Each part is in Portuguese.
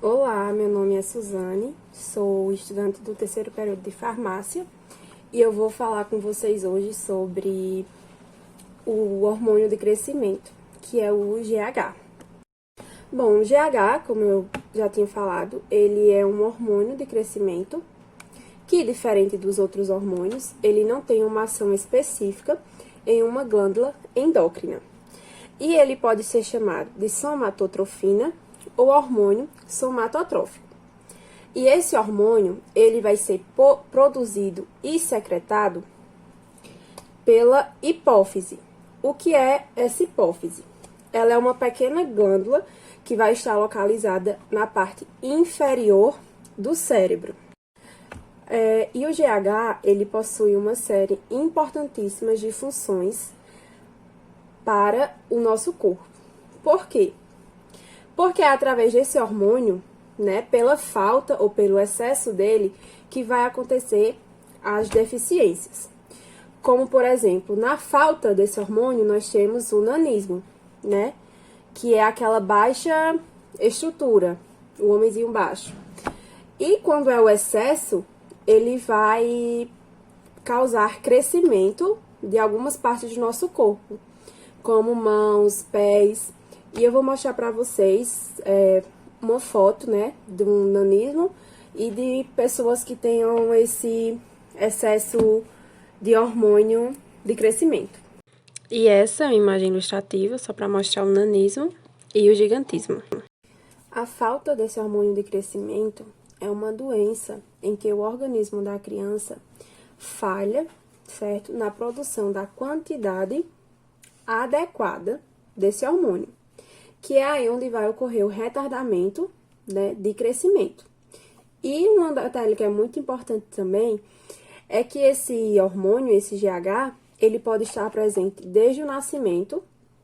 Olá, meu nome é Suzane, sou estudante do terceiro período de farmácia e eu vou falar com vocês hoje sobre o hormônio de crescimento, que é o GH. Bom, o GH, como eu já tinha falado, ele é um hormônio de crescimento que, diferente dos outros hormônios, ele não tem uma ação específica em uma glândula endócrina. E ele pode ser chamado de somatotrofina ou hormônio somatotrófico. E esse hormônio, ele vai ser produzido e secretado pela hipófise. O que é essa hipófise? Ela é uma pequena glândula que vai estar localizada na parte inferior do cérebro. E o GH, ele possui uma série importantíssima de funções para o nosso corpo. Por quê? Porque é através desse hormônio, né, pela falta ou pelo excesso dele, que vai acontecer as deficiências. Como, por exemplo, na falta desse hormônio, nós temos o nanismo, né, que é aquela baixa estrutura, o homenzinho baixo. E quando é o excesso, ele vai causar crescimento de algumas partes do nosso corpo, como mãos, pés. E eu vou mostrar para vocês uma foto, né, de um nanismo e de pessoas que tenham esse excesso de hormônio de crescimento. E essa é uma imagem ilustrativa só para mostrar o nanismo e o gigantismo. A falta desse hormônio de crescimento é uma doença em que o organismo da criança falha, certo, na produção da quantidade adequada desse hormônio, que é aí onde vai ocorrer o retardamento, né, de crescimento. E um detalhe que é muito importante também é que esse hormônio, esse GH, ele pode estar presente desde o nascimento,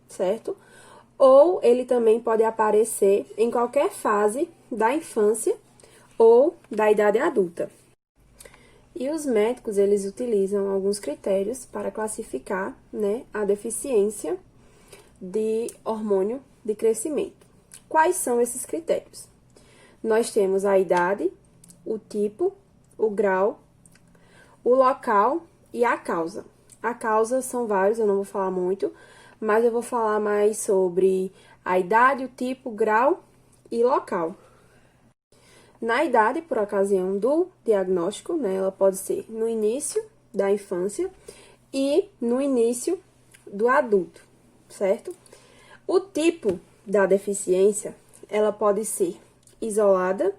certo? Ou ele também pode aparecer em qualquer fase da infância ou da idade adulta. E os médicos, eles utilizam alguns critérios para classificar, né, a deficiência de hormônio de crescimento. Quais são esses critérios? Nós temos a idade, o tipo, o grau, o local e a causa. A causa são vários, eu não vou falar muito, mas eu vou falar mais sobre a idade, o tipo, o grau e local. Na idade, por ocasião do diagnóstico, né, ela pode ser no início da infância e no início do adulto, certo? O tipo da deficiência, ela pode ser isolada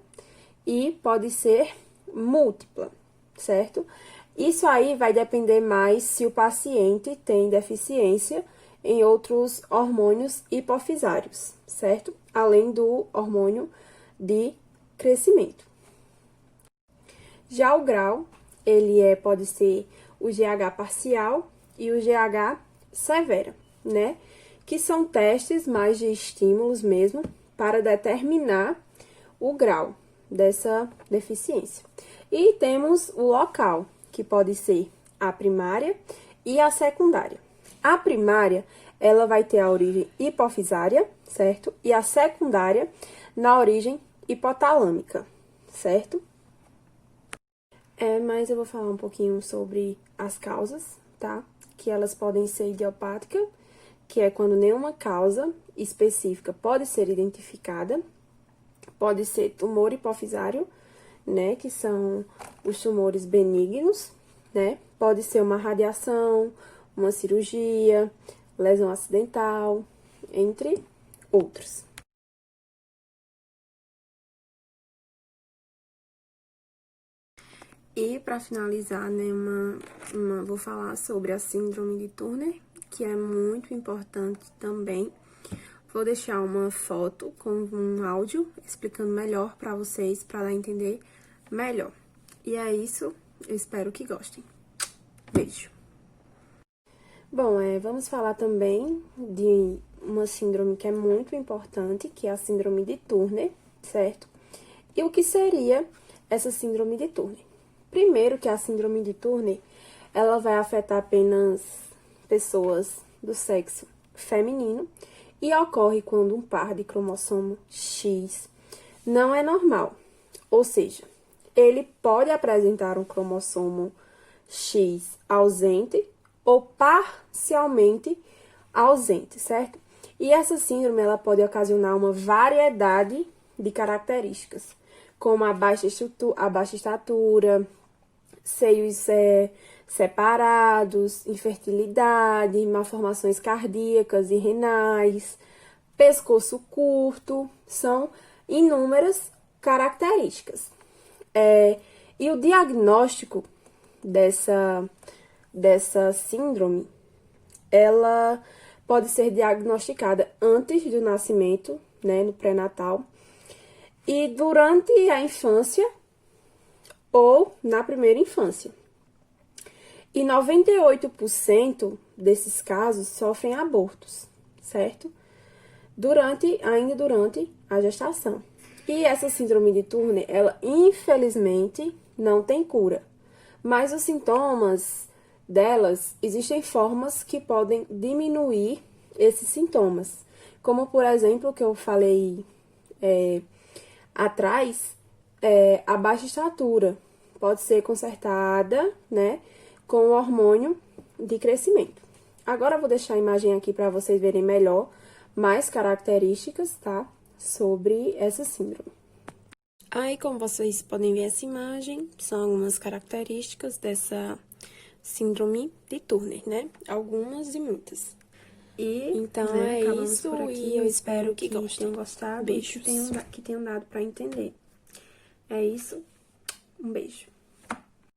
e pode ser múltipla, certo? Isso aí vai depender mais se o paciente tem deficiência em outros hormônios hipofisários, certo? Além do hormônio de crescimento. Já o grau, ele pode ser o GH parcial e o GH severa, né? Que são testes mais de estímulos mesmo para determinar o grau dessa deficiência. E temos o local, que pode ser a primária e a secundária. A primária, ela vai ter a origem hipofisária, certo? E a secundária na origem hipotalâmica, certo? Mas eu vou falar um pouquinho sobre as causas, tá? Que elas podem ser idiopática, que é quando nenhuma causa específica pode ser identificada. Pode ser tumor hipofisário, né? Que são os tumores benignos, né? Pode ser uma radiação, uma cirurgia, lesão acidental, entre outros. E para finalizar, né, vou falar sobre a síndrome de Turner, que é muito importante também. Vou deixar uma foto com um áudio explicando melhor para vocês, para dar a entender melhor. E é isso, eu espero que gostem. Beijo! Bom, vamos falar também de uma síndrome que é muito importante, que é a síndrome de Turner, certo? E o que seria essa síndrome de Turner? Primeiro que a síndrome de Turner, ela vai afetar apenas pessoas do sexo feminino e ocorre quando um par de cromossomo X não é normal. Ou seja, ele pode apresentar um cromossomo X ausente ou parcialmente ausente, certo? E essa síndrome ela pode ocasionar uma variedade de características, como a baixa estatura, seios separados, infertilidade, malformações cardíacas e renais, pescoço curto, são inúmeras características. E o diagnóstico dessa síndrome, ela pode ser diagnosticada antes do nascimento, né, no pré-natal, e durante a infância ou na primeira infância. E 98% desses casos sofrem abortos, certo? Ainda durante a gestação. E essa síndrome de Turner, ela infelizmente não tem cura. Mas os sintomas delas, existem formas que podem diminuir esses sintomas. Como, por exemplo, que eu falei atrás, a baixa estatura pode ser consertada, né, com o hormônio de crescimento. Agora eu vou deixar a imagem aqui para vocês verem melhor mais características, tá, sobre essa síndrome. Aí, como vocês podem ver essa imagem, são algumas características dessa síndrome de Turner, né? Algumas e muitas. E, então, né, é isso, por aqui, e eu espero que tenham gostado Beijos. e que tenham dado para entender. É isso, um beijo.